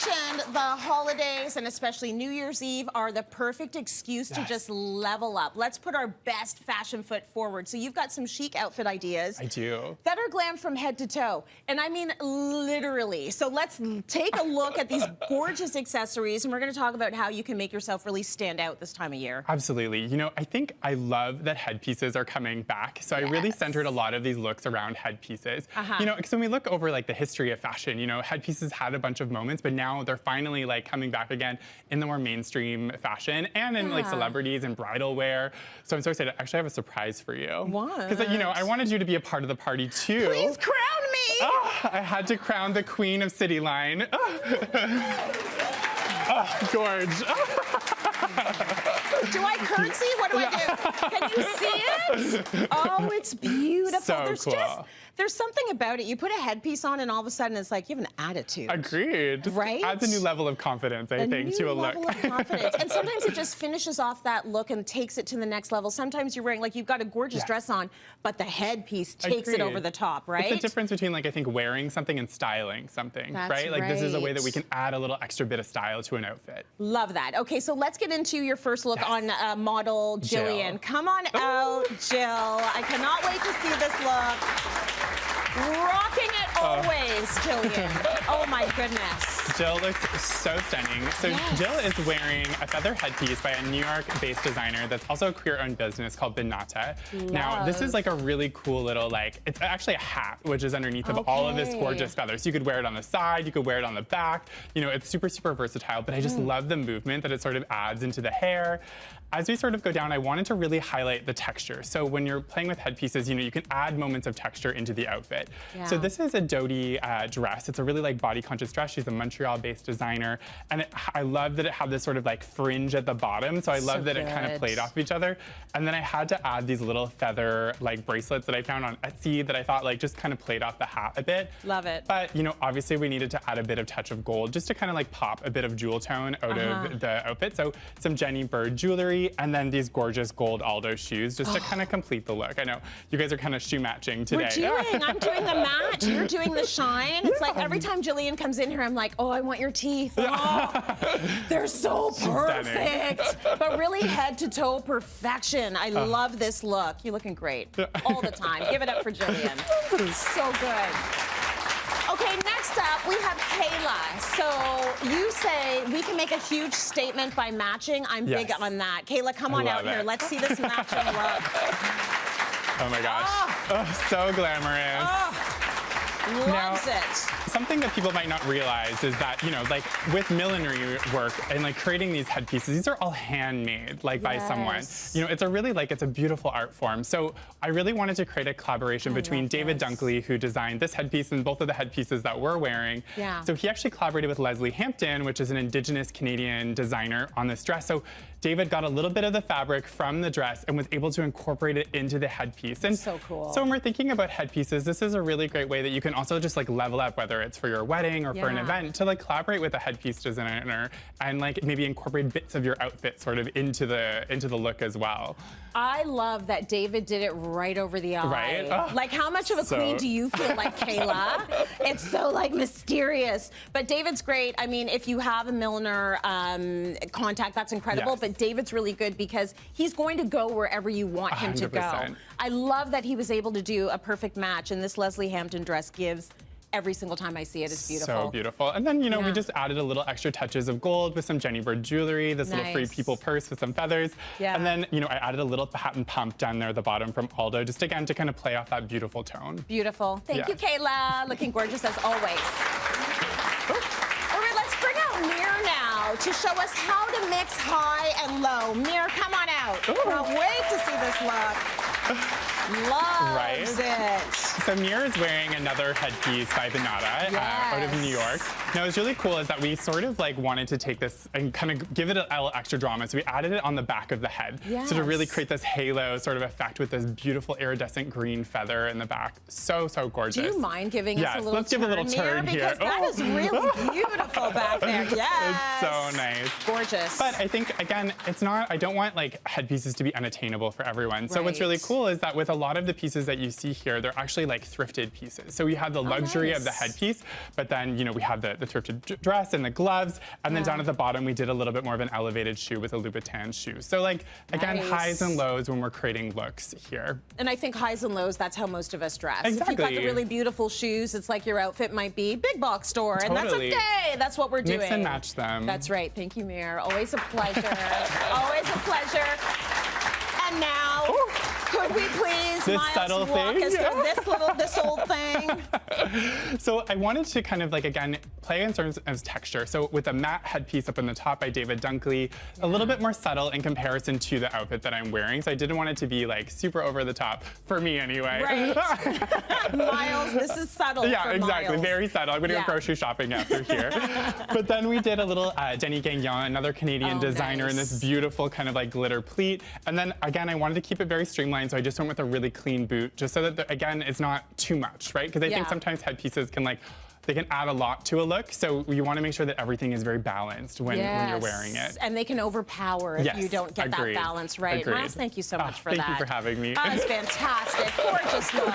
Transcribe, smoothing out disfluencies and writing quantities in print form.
mentioned, the holidays and especially New Year's Eve are the perfect excuse to just level up. Let's put our best fashion foot forward. So you've got some chic outfit ideas. I do. That are glam from head to toe. And I mean literally. So let's take a look at these gorgeous accessories, and we're going to talk about how you can make yourself really stand out this time of year. Absolutely. You know, I think I love that headpieces are coming back. So I really centered a lot of these looks around headpieces. You know, because when we look over like the history of fashion, you know, headpieces had a bunch of moments, but now they're finally like coming back again in the more mainstream fashion and in like celebrities and bridal wear. So I'm so excited. Actually, I have a surprise for you. What? Because, you know, I wanted you to be a part of the party too. Please crown me! Oh, I had to crown the queen of Cityline. Oh, gorge. Do I curtsy? What do I do? Can you see it? Oh, it's beautiful. So cool. There's something about it. You put a headpiece on and all of a sudden it's like you have an attitude. Agreed. Right? Adds a new level of confidence, I think, to a look. A new level of confidence. And sometimes it just finishes off that look and takes it to the next level. Sometimes you're wearing, like, you've got a gorgeous dress on, but the headpiece takes it over the top, right? It's the difference between, like, I think wearing something and styling something, right? Like, this is a way that we can add a little extra bit of style to an outfit. Love that. Okay, so let's get into your first look on model Jillian. Come on out, Jill. I cannot wait to see this look. Rocking it always, Jillian. Oh my goodness. Jill looks so stunning. So Jill is wearing a feather headpiece by a New York-based designer that's also a queer-owned business called Benata. Now, this is like a really cool little, like, it's actually a hat, which is underneath of all of this gorgeous feathers. So you could wear it on the side, you could wear it on the back. You know, it's super, super versatile, but I just love the movement that it sort of adds into the hair. As we sort of go down, I wanted to really highlight the texture. So when you're playing with headpieces, you know, you can add moments of texture into the outfit. So this is a Dodie dress. It's a really like body conscious dress. She's a Montreal-based designer. And I love that it had this sort of like fringe at the bottom. So I love that it kind of played off each other. And then I had to add these little feather like bracelets that I found on Etsy that I thought like just kind of played off the hat a bit. Love it. But, you know, obviously we needed to add a bit of touch of gold just to kind of like pop a bit of jewel tone out of the outfit. So some Jenny Bird jewelry and then these gorgeous gold Aldo shoes just to kind of complete the look. I know you guys are kind of shoe matching today. I'm doing the match, you're doing the shine. It's like every time Jillian comes in here, I'm like, oh, I want your teeth. Oh, they're so perfect. But really head to toe perfection. I love this look. You're looking great all the time. Give it up for Jillian. So good. Okay, next up, we have Kayla. So you say we can make a huge statement by matching. I'm big on that. Kayla, come on out here. Let's see this matching look. Oh my gosh. Oh, so glamorous. Loves it. Something that people might not realize is that, you know, like with millinery work and like creating these headpieces, these are all handmade, like by someone. You know, it's a really like, it's a beautiful art form. So I really wanted to create a collaboration between David Dunkley, who designed this headpiece and both of the headpieces that we're wearing. So he actually collaborated with Leslie Hampton, which is an Indigenous Canadian designer on this dress. So David got a little bit of the fabric from the dress and was able to incorporate it into the headpiece. And so cool. So when we're thinking about headpieces, this is a really great way that you can also just like level up, whether it's for your wedding or for an event, to like collaborate with a headpiece designer and like maybe incorporate bits of your outfit sort of into the look as well. I love that David did it right over the eye. Right? Oh, like, how much of a queen do you feel like, Kayla? It's so like mysterious. But David's great. I mean, if you have a milliner contact, that's incredible. But David's really good because he's going to go wherever you want him to go. I love that he was able to do a perfect match, and this Leslie Hampton dress gives every single time I see it. It's beautiful. So beautiful. And then, you know, we just added a little extra touches of gold with some Jenny Bird jewelry, this little Free People purse with some feathers. And then, you know, I added a little hat and pump down there at the bottom from Aldo, just again to kind of play off that beautiful tone. Beautiful. Thank you, Kayla. Looking gorgeous as always. All right, let's bring out Mir now to show us how to mix high and low. Mir, come on out. Can't wait to see this look. Loves it. So Mir is wearing another headpiece by Benata out of New York. Now what's really cool is that we sort of like wanted to take this and kind of give it a little extra drama. So we added it on the back of the head. So to really create this halo sort of effect with this beautiful iridescent green feather in the back. So, so gorgeous. Do you mind giving us a little let's give a little turn here. Because that is really beautiful back there. It's so nice. Gorgeous. But I think, again, it's not, I don't want like headpieces to be unattainable for everyone. So what's really cool is that with a lot of the pieces that you see here, they're actually like thrifted pieces. So we have the luxury of the headpiece, but then, you know, we have the thrifted dress and the gloves, and then down at the bottom, we did a little bit more of an elevated shoe with a Louboutin shoe. So like, again, highs and lows when we're creating looks here. And I think highs and lows, that's how most of us dress. Exactly. If you've got the really beautiful shoes, it's like your outfit might be big box store, and that's Totally. okay. That's what we're doing. Mix and match them. That's right. Thank you, Mayor. Always a pleasure. Always a pleasure. And now, could we please, This Myles, subtle walk thing? us through this old thing? So I wanted to kind of like, again, play in terms of texture. So with a matte headpiece up in the top by David Dunkley, a little bit more subtle in comparison to the outfit that I'm wearing. So I didn't want it to be like super over the top, for me anyway. Right. Myles, this is subtle. Yeah, for exactly. Myles. Very subtle. I'm gonna go grocery shopping after here. But then we did a little Denny Gagnon, another Canadian designer, in this beautiful kind of like glitter pleat. And then again, I wanted to keep it very streamlined, so I just went with a really clean boot, just so that, again, it's not too much, right? Because I think sometimes headpieces can like, they can add a lot to a look, so you want to make sure that everything is very balanced when you're wearing it. And they can overpower if you don't get that balance right. Agreed. Myles, thank you so much for that. Thank you for having me. That was fantastic. Gorgeous look.